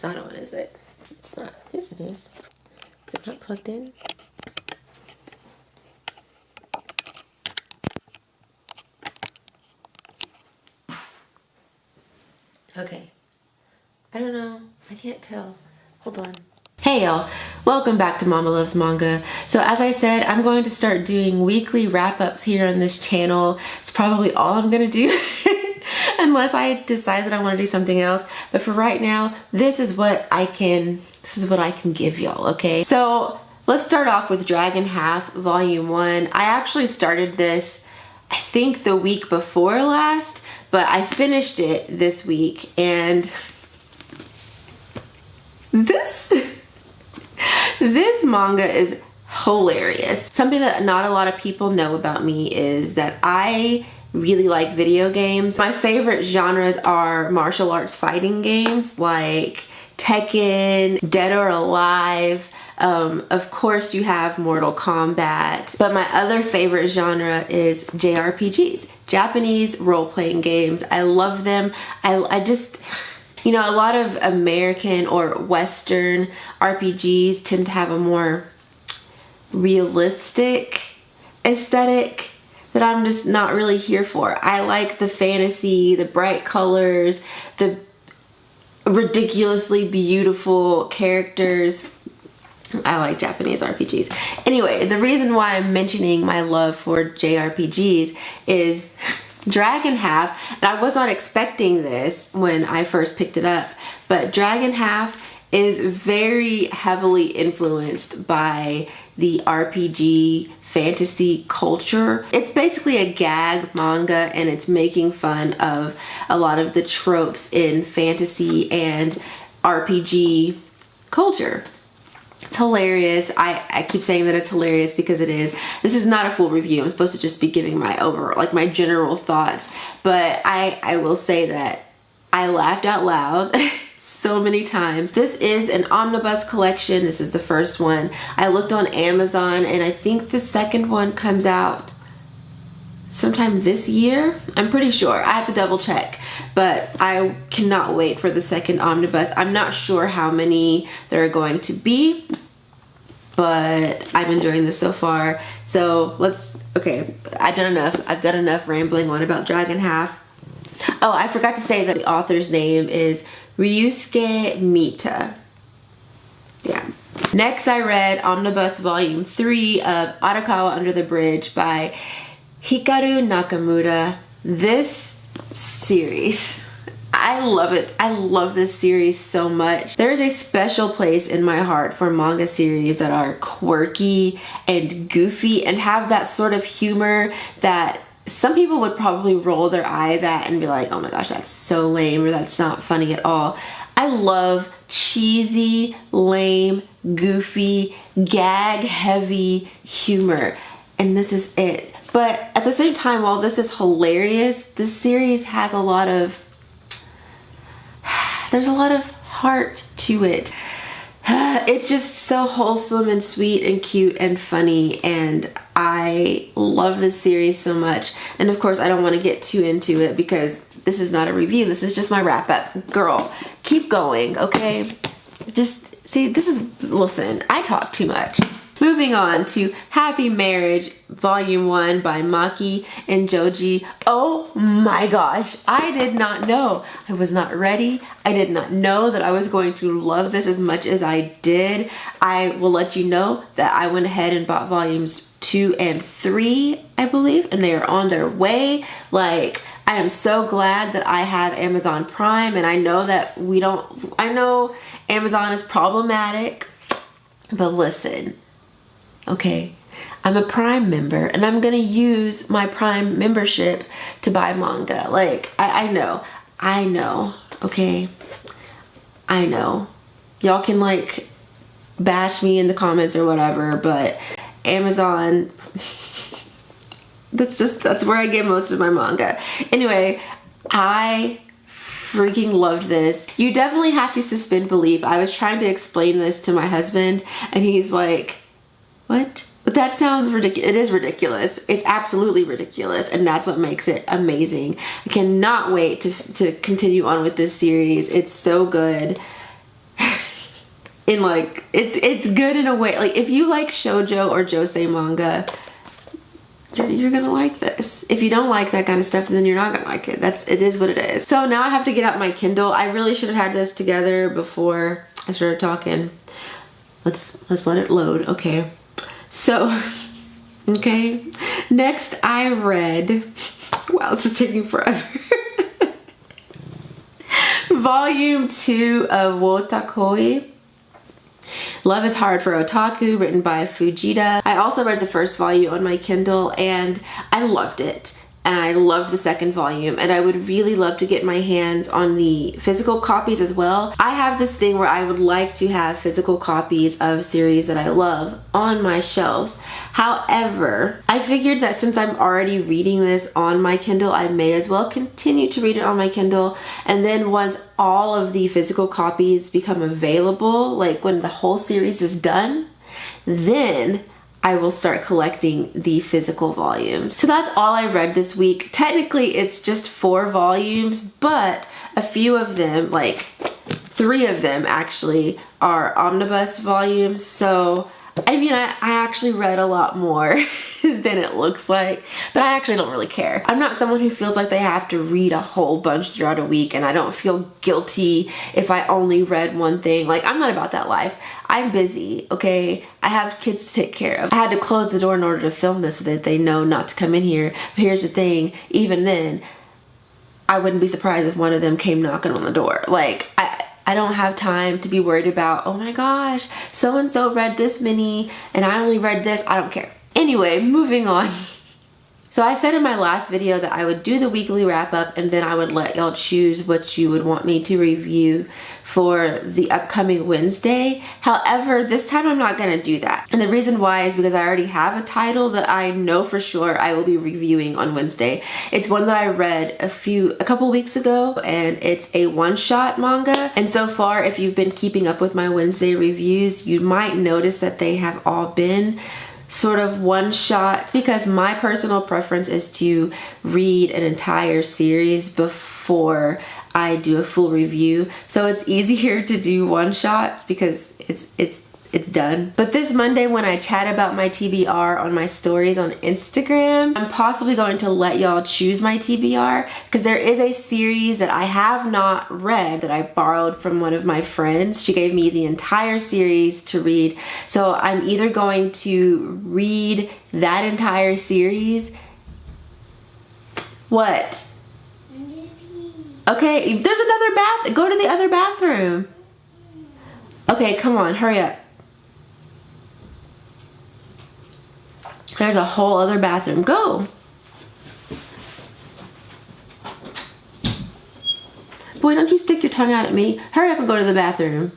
It's not on, is it? It's not. Yes, it is. Is it not plugged in? Okay. I don't know. I can't tell. Hold on. Hey y'all, welcome back to Mama Loves Manga. So as I said, I'm going to start doing weekly wrap-ups here on this channel. It's probably all I'm gonna do unless I decide that I want to do something else. But for right now, this is what I can give y'all, okay? So let's start off with Dragon Half Volume 1. I actually started this, I think the week before last, but I finished it this week, and this manga is hilarious. Something that not a lot of people know about me is that I really like video games. My favorite genres are martial arts fighting games like Tekken, Dead or Alive. Of course you have Mortal Kombat, but my other favorite genre is JRPGs, Japanese role-playing games. I love them. I just, you know, a lot of American or Western RPGs tend to have a more realistic aesthetic that I'm just not really here for. I like the fantasy, the bright colors, the ridiculously beautiful characters. I like Japanese RPGs. Anyway, the reason why I'm mentioning my love for JRPGs is Dragon Half, and I was not expecting this when I first picked it up, but Dragon Half is very heavily influenced by the RPG fantasy culture. It's basically a gag manga, and it's making fun of a lot of the tropes in fantasy and RPG culture. It's hilarious. I keep saying that it's hilarious because it is. This is not a full review. I'm supposed to just be giving my my general thoughts, but I will say that I laughed out loud so many times. This is an omnibus collection. This is the first one. I looked on Amazon, and I think the second one comes out sometime this year. I'm pretty sure. I have to double check, but I cannot wait for the second omnibus. I'm not sure how many there are going to be, but I'm enjoying this so far. So okay, I've done enough rambling on about Dragon Half. Oh, I forgot to say that the author's name is Ryusuke Mita. Yeah. Next, I read Omnibus Volume 3 of Arakawa Under the Bridge by Hikaru Nakamura. This series, I love it. I love this series so much. There is a special place in my heart for manga series that are quirky and goofy and have that sort of humor that some people would probably roll their eyes at and be like, oh my gosh, that's so lame, or that's not funny at all. I love cheesy, lame, goofy, gag-heavy humor, and this is it. But at the same time, while this is hilarious, this series has there's a lot of heart to it. It's just so wholesome and sweet and cute and funny, and I love this series so much. And of course, I don't want to get too into it because this is not a review. This is just my wrap up. Girl, keep going, okay? Just see, listen, I talk too much. Moving on to Happy Marriage Volume 1 by Maki and Joji. Oh my gosh, I did not know. I was not ready. I did not know that I was going to love this as much as I did. I will let you know that I went ahead and bought Volumes 2 and 3, I believe, and they are on their way. Like, I am so glad that I have Amazon Prime, and I know that I know Amazon is problematic, but listen. Okay, I'm a Prime member, and I'm gonna use my Prime membership to buy manga. Like, I know, okay? I know. Y'all can like bash me in the comments or whatever, but Amazon, that's where I get most of my manga. Anyway, I freaking loved this. You definitely have to suspend belief. I was trying to explain this to my husband, and he's like, what? But that sounds ridiculous. It is ridiculous. It's absolutely ridiculous, and that's what makes it amazing. I cannot wait to continue on with this series. It's so good. in like, it's good in a way. Like if you like shoujo or josei manga, you're gonna like this. If you don't like that kind of stuff, then you're not gonna like it. It is what it is. So now I have to get out my Kindle. I really should have had this together before I started talking. Let's let it load. Okay. So, okay. Next I read, wow, this is taking forever. Volume 2 of Wotakoi. Love is Hard for Otaku, written by Fujita. I also read the first volume on my Kindle and I loved it. And I loved the second volume, and I would really love to get my hands on the physical copies as well. I have this thing where I would like to have physical copies of series that I love on my shelves. However, I figured that since I'm already reading this on my Kindle, I may as well continue to read it on my Kindle, and then once all of the physical copies become available, like when the whole series is done, then I will start collecting the physical volumes. So that's all I read this week. Technically it's just 4 volumes, but a few of them, like 3 of them actually, are omnibus volumes. So I mean, I actually read a lot more than it looks like, but I actually don't really care. I'm not someone who feels like they have to read a whole bunch throughout a week, and I don't feel guilty if I only read one thing. Like, I'm not about that life. I'm busy, okay? I have kids to take care of. I had to close the door in order to film this so that they know not to come in here. But here's the thing, even then, I wouldn't be surprised if one of them came knocking on the door. Like, I don't have time to be worried about, oh my gosh, so-and-so read this many and I only read this. I don't care. Anyway, moving on. So I said in my last video that I would do the weekly wrap up and then I would let y'all choose what you would want me to review for the upcoming Wednesday. However, this time I'm not gonna do that. And the reason why is because I already have a title that I know for sure I will be reviewing on Wednesday. It's one that I read a couple weeks ago, and it's a one-shot manga. And so far, if you've been keeping up with my Wednesday reviews, you might notice that they have all been sort of one shot, because my personal preference is to read an entire series before I do a full review. So it's easier to do one shots because it's done. But this Monday, when I chat about my TBR on my stories on Instagram, I'm possibly going to let y'all choose my TBR, because there is a series that I have not read that I borrowed from one of my friends. She gave me the entire series to read. So I'm either going to read that entire series. What? Okay, there's another bath. Go to the other bathroom. Okay, come on, hurry up. There's a whole other bathroom. Go. Boy, don't you stick your tongue out at me. Hurry up and go to the bathroom.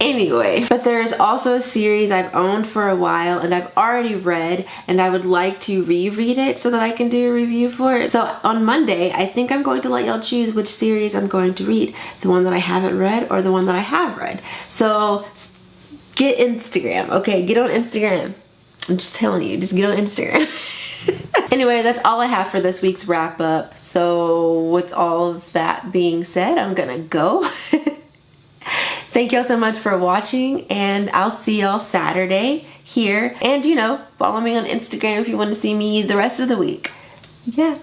Anyway, but there's also a series I've owned for a while and I've already read, and I would like to reread it so that I can do a review for it. So on Monday, I think I'm going to let y'all choose which series I'm going to read. The one that I haven't read or the one that I have read. So get Instagram, okay? Get on Instagram. I'm just telling you, just get on Instagram. Anyway, that's all I have for this week's wrap up. So with all of that being said, I'm gonna go. Thank y'all so much for watching, and I'll see y'all Saturday here. And you know, follow me on Instagram if you want to see me the rest of the week. Yeah,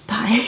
bye.